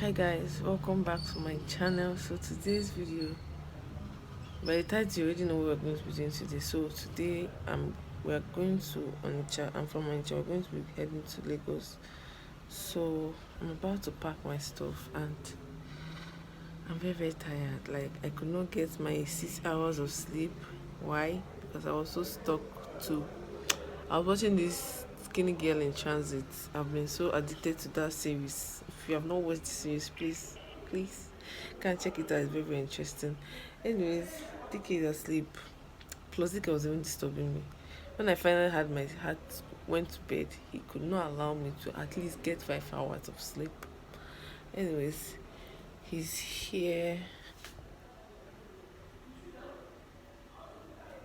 Hi guys, welcome back to my channel. So today's video, by the title you already know what we're going to be doing today. So today we're going to Onitsha. I'm from Onitsha. We're going to be heading to Lagos. So I'm about to pack my stuff and I'm very tired. Like, I could not get my 6 hours of sleep. Why? Because I was so stuck to I was watching this Skinny Girl in Transit. I've been so addicted to that series. If you have not watched the series, please can check it out. It's very interesting. Anyways, DK is asleep. Plus DK was even disturbing me. When I finally had my heart went to bed, he could not allow me to at least get 5 hours of sleep. Anyways, he's here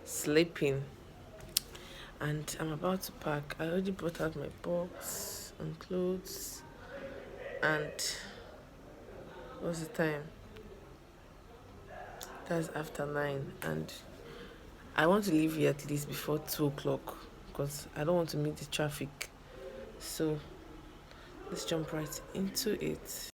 sleeping. And I'm about to pack. I already brought out my box and clothes. And what's the time? That's after 9. And I want to leave here at least before 2 o'clock because I don't want to meet the traffic. So let's jump right into it.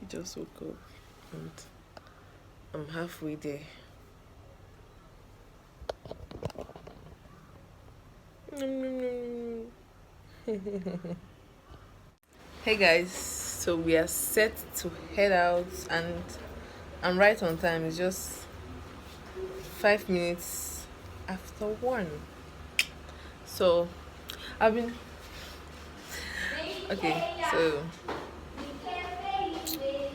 He just woke up and I'm halfway there. Hey guys, so we are set to head out and I'm right on time. It's just 5 minutes after 1. So I've been okay, so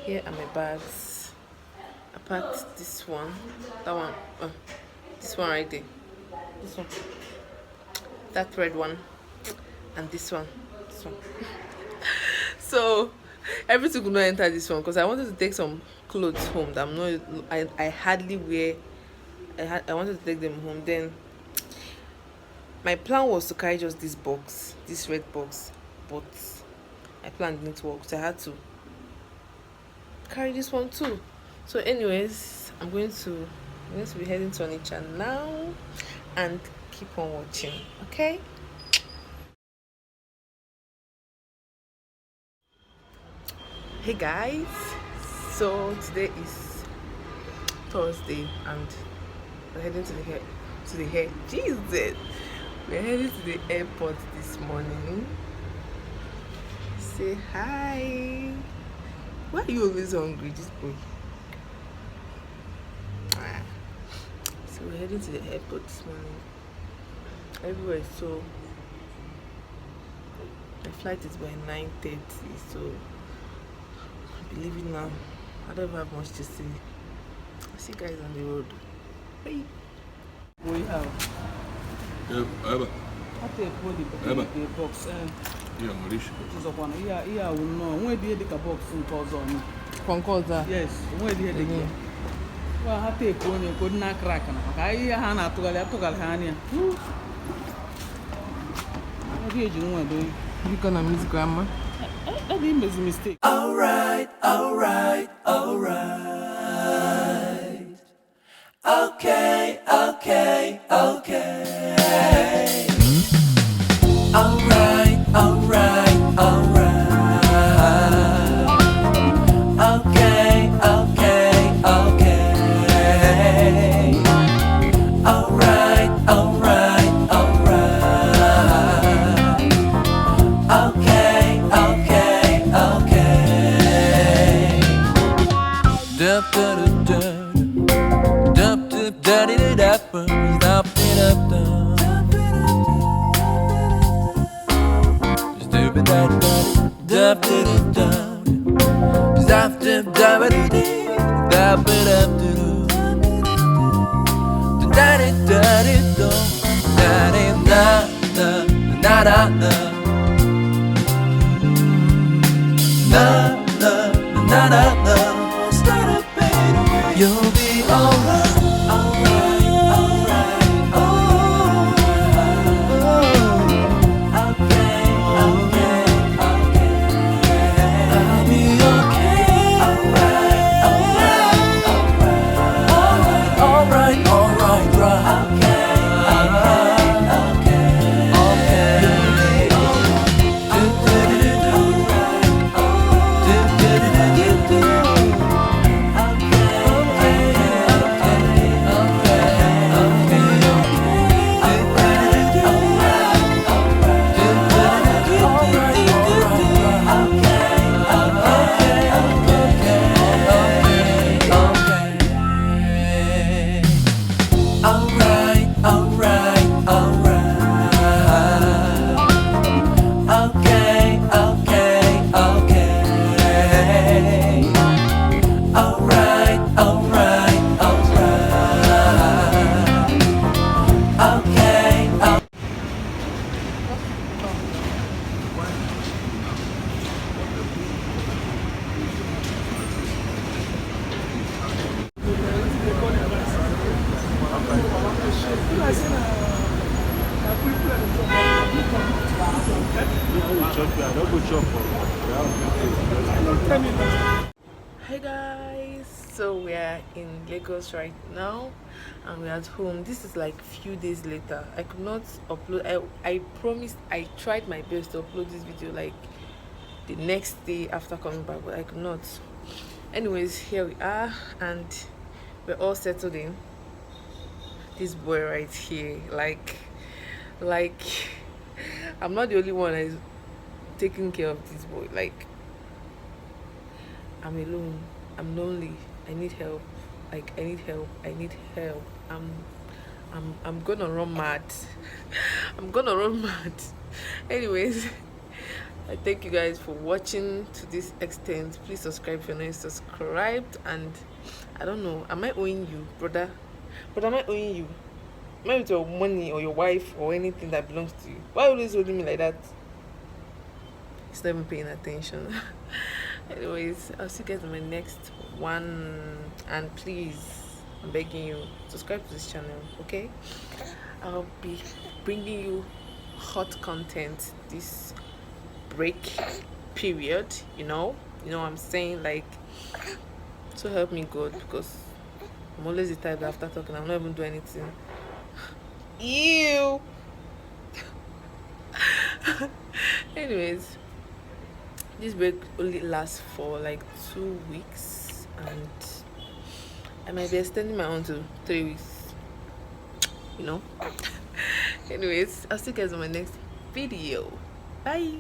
here are my bags. I packed this one, that one, this one right there, this one, that red one, and this one. So everything could not enter this one because I wanted to take some clothes home that I'm not I hardly wear. I wanted to take them home. Then my plan was to carry just this box, this red box, but my plan didn't work, so I had to carry this one too. So anyways, I'm going to be heading to Onitsha now and keep on watching, okay? Hey guys, so today is Thursday and we're heading to we're heading to the airport this morning. Say hi. Why are you always hungry, this boy? So we're heading to the airport this morning. Everywhere is so my flight is by 9:30, so I'll be leaving now. I don't have much to say. I'll see you guys on the road. Bye. What do you have? I take the box. Yeah, Mauricio. It is upon here. We know when do you take a box from Concorda? Concorda. Yes. When do you take it? Well, I take one. You could not crack. I have to go to what do you do? You gonna miss grandma? I didn't make a mistake. Alright. Okay. Alright. Da-da-da-da na na. Na na na na na. Start a better way. You'll be alright, alright, alright, okay, okay, okay. I'll be okay. Alright, alright, alright, alright, alright, right. Alright, alright, alright. Okay, okay, okay. Alright, alright, alright. Okay, Hi guys, so we are in Lagos right now and we're at home. This is like few days later. I could not upload. I promised, I tried my best to upload this video like the next day after coming back, but I could not. Anyways, here we are and we're all settled in. This boy right here, like I'm not the only one that is taking care of this boy. Like, I'm alone, I'm lonely, I need help. Like, I need help, I need help. I'm gonna run mad. I'm gonna run mad. Anyways, I thank you guys for watching to this extent. Please subscribe if you're not subscribed. And I don't know, am I owing you, brother? But am I owing you? Am I with your money or your wife or anything that belongs to you? Why are you always holding me like that? It's not even paying attention. Anyways, I'll see you guys in my next one. And please, I'm begging you, subscribe to this channel, okay? I'll be bringing you hot content this break period, you know what I'm saying. Like, so help me God, because I'm always the type that after talking I'm not even doing anything. Ew. Anyways, this break only lasts for like 2 weeks and I might be extending my own to 3 weeks, you know. Anyways, I'll see you guys on my next video. Bye.